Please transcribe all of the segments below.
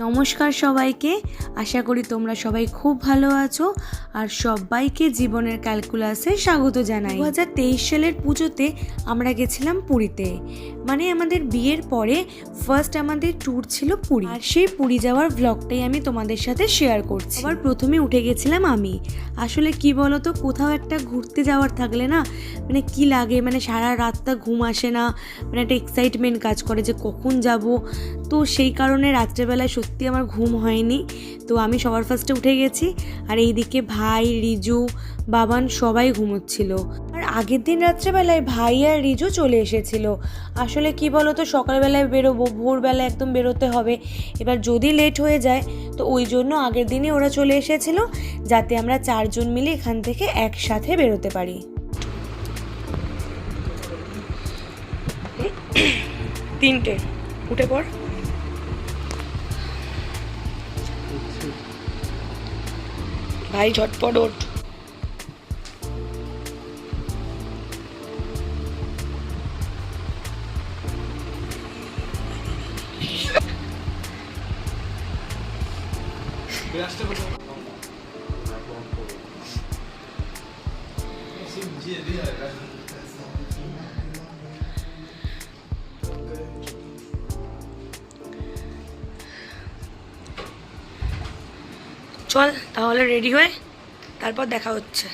নমস্কার সবাইকে, আশা করি তোমরা সবাই খুব ভালো আছো আর সবাইকে জীবনের ক্যালকুলাসে স্বাগত জানাই। 2023 সালের পুজোতে আমরা গেছিলাম পুরীতে, মানে আমাদের বিয়ের পরে ফার্স্ট আমাদের ট্যুর ছিল পুরী। আর সেই পুরী যাওয়ার ব্লগটাই আমি তোমাদের সাথে শেয়ার করছি। আবার প্রথমে উঠে গেছিলাম আমি। আসলে কি বলতো, কোথাও একটা ঘুরতে যাওয়ার থাকলে না মানে কি লাগে, মানে সারা রাতটা ঘুম আসে না, মানে একটা এক্সাইটমেন্ট কাজ করে যে কখন যাব। তো সেই কারণে রাত্রেবেলায় সত্যি আমার ঘুম হয়নি। তো আমি সবার ফার্স্টে উঠে গেছি, আর এইদিকে ভাই, রিজু, বাবান সবাই ঘুমোচ্ছিল। আর আগের দিন রাত্রেবেলায় ভাই আর রিজু চলে এসেছিল। আসলে কি বলো তো, সকালবেলায় বেরোবো, ভোরবেলায় একদম বেরোতে হবে। এবার যদি লেট হয়ে যায় তো ওই জন্য আগের দিনই ওরা চলে এসেছিল, যাতে আমরা 4 জন মিলে এখান থেকে একসাথে বেরোতে পারি। তিনটে উঠে পড়। ভাই ঝটপট ওঠ। চল তাহলে রেডি হয়ে তারপর দেখা হচ্ছে।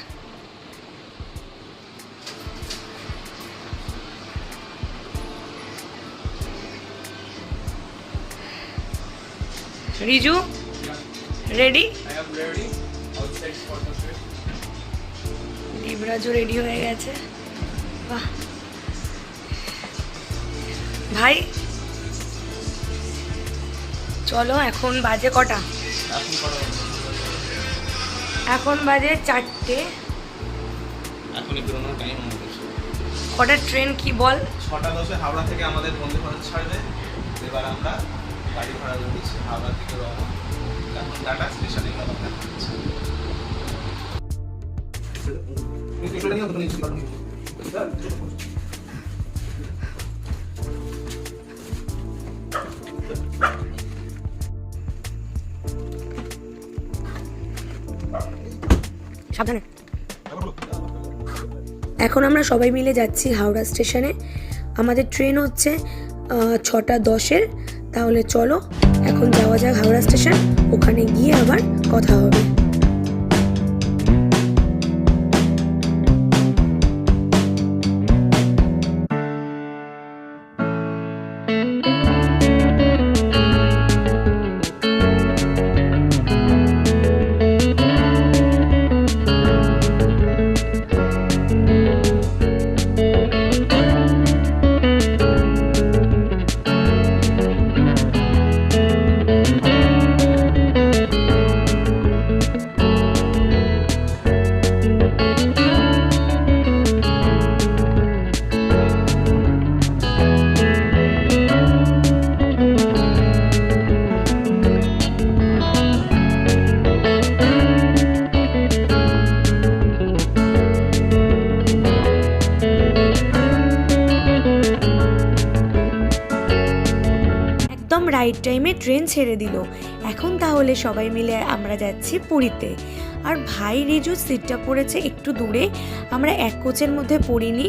রিজু রেডি? দিবরাজও রেডি হয়ে গেছে। বাহ ভাই, চলো। এখন বাজে কটা? এখন বাজে 4টে। এখনই বেরোনোর টাইম হয়ে গেছে। কটা ট্রেন কি বল? 6:10 হাওড়া থেকে আমাদের বন্দে ভারত ছাড়বে। এবার আমরা গাড়ি ভাড়া নিচ্ছি, হাওড়া থেকে রওনা। এখন টাটা স্টেশনে গেলাম। সাবধানে। এখন আমরা সবাই মিলে যাচ্ছি হাওড়া স্টেশনে। আমাদের ট্রেন হচ্ছে 6:10-এর। তাহলে চলো এখন যাওয়া যাক হাওড়া স্টেশন, ওখানে গিয়ে আবার কথা হবে। রাইট টাইমে ট্রেন ছেড়ে দিল। এখন তাহলে সবাই মিলে আমরা যাচ্ছি পুরীতে। আর ভাই রিজুর সিটটা পড়েছে একটু দূরে, আমরা এক কোচের মধ্যে পড়িনি।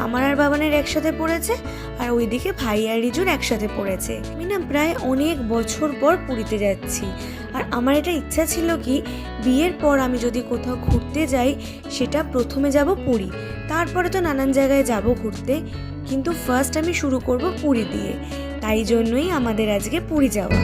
আমার আর বাবানের একসাথে পড়েছে, আর ওইদিকে ভাই আর রিজুর একসাথে পড়েছে। আমি না প্রায় অনেক বছর পর পুরীতে যাচ্ছি, আর আমার এটা ইচ্ছা ছিল কি বিয়ের পর আমি যদি কোথাও ঘুরতে যাই সেটা প্রথমে যাব পুরী, তারপরে তো নানান জায়গায় যাব ঘুরতে, কিন্তু ফার্স্ট আমি শুরু করব পুরী দিয়ে। তাই জন্যই আমাদের আজকে পুরী যাওয়া।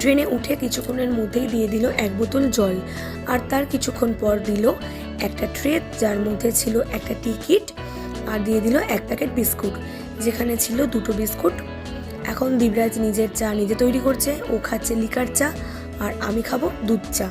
ট্রেনে উঠে কিছুক্ষণের মধ্যেই দিয়ে দিল 1 বোতল জল, আর তার কিছুক্ষণ পর দিল একটা ট্রে যার মধ্যে ছিল একটা টিকিট, আর দিয়ে দিল 1 প্যাকেট বিস্কুট, যেখানে ছিল 2টো বিস্কুট এখন দিবরাজ নিজের চা নিজে তৈরি করছে, ও খাচ্ছে লিকার চা আর আমি খাবো দুধ চা।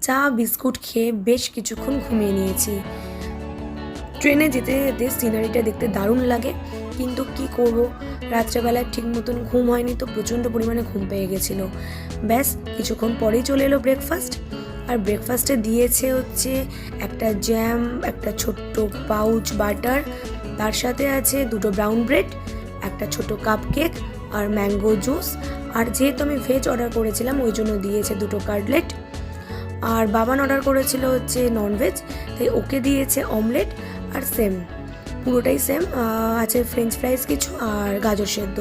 চা বিস্কুট খেয়ে বেশ কিছুক্ষণ ঘুমিয়ে নিয়েছি। ট্রেনে যেতে যেতে সিনারিটা দেখতে দারুণ লাগে, কিন্তু কি করব, রাত্রেবেলায় ঠিক মতন ঘুম হয়নি, তো প্রচণ্ড পরিমাণে ঘুম পেয়ে গেছিলো। ব্যাস কিছুক্ষণ পরেই চলে এলো ব্রেকফাস্ট। আর ব্রেকফাস্টে দিয়েছে হচ্ছে একটা জ্যাম, একটা ছোট্ট পাউচ বাটার, তার সাথে আছে দুটো ব্রাউন ব্রেড, একটা ছোট কাপ কেক আর ম্যাঙ্গো জুস। আর যেহেতু আমি ভেজ অর্ডার করেছিলাম ওই জন্য দিয়েছে দুটো কাটলেট। আর বাবান অর্ডার করেছিল হচ্ছে ননভেজ, তাই ওকে দিয়েছে অমলেট আর সেম, পুরোটাই সেম আছে, ফ্রেঞ্চ ফ্রাইজ কিছু আর গাজর সেদ্ধ।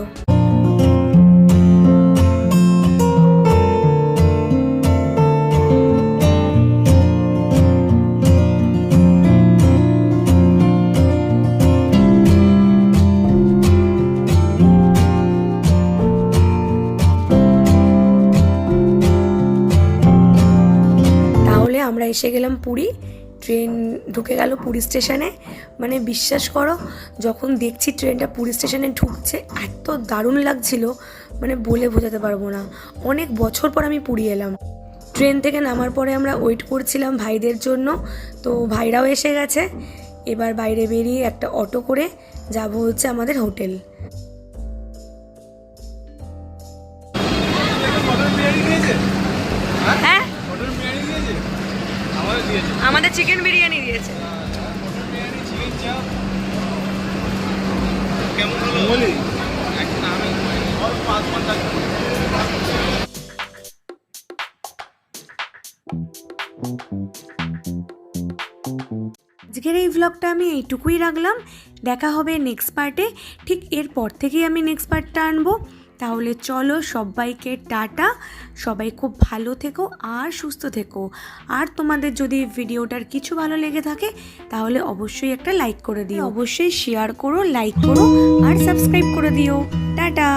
আমরা এসে গেলাম পুরী, ট্রেন ঢুকে গেল পুরী স্টেশনে। মানে বিশ্বাস করো, যখন দেখছি ট্রেনটা পুরী স্টেশনে ঢুকছে এত দারুণ লাগছিল, মানে বলে বোঝাতে পারবো না। অনেক বছর পর আমি পুরী এলাম। ট্রেন থেকে নামার পরে আমরা ওয়েট করছিলাম ভাইদের জন্য, তো ভাইরাও এসে গেছে। এবার বাইরে বেরিয়ে একটা অটো করে যাব হচ্ছে আমাদের হোটেল। হ্যাঁ, আমাদের চিকেন বিরিয়ানি দিয়েছে। কেমন হলো বলি? এখন আমি 5 ঘন্টা আজকের এই ভ্লগটা আমি এইটুকুই রাখলাম। দেখা হবে নেক্সট পার্টে। ঠিক এরপর থেকেই আমি নেক্সট পার্টটা আনবো। তাহলে চলো, সবাইকে টাটা। সবাই খুব ভালো থেকো আর সুস্থ থেকো। আর তোমাদের যদি ভিডিওটার কিছু ভালো লেগে থাকে তাহলে অবশ্যই একটা লাইক করে দিও, অবশ্যই শেয়ার করো, লাইক করো আর সাবস্ক্রাইব করে দিও। টাটা।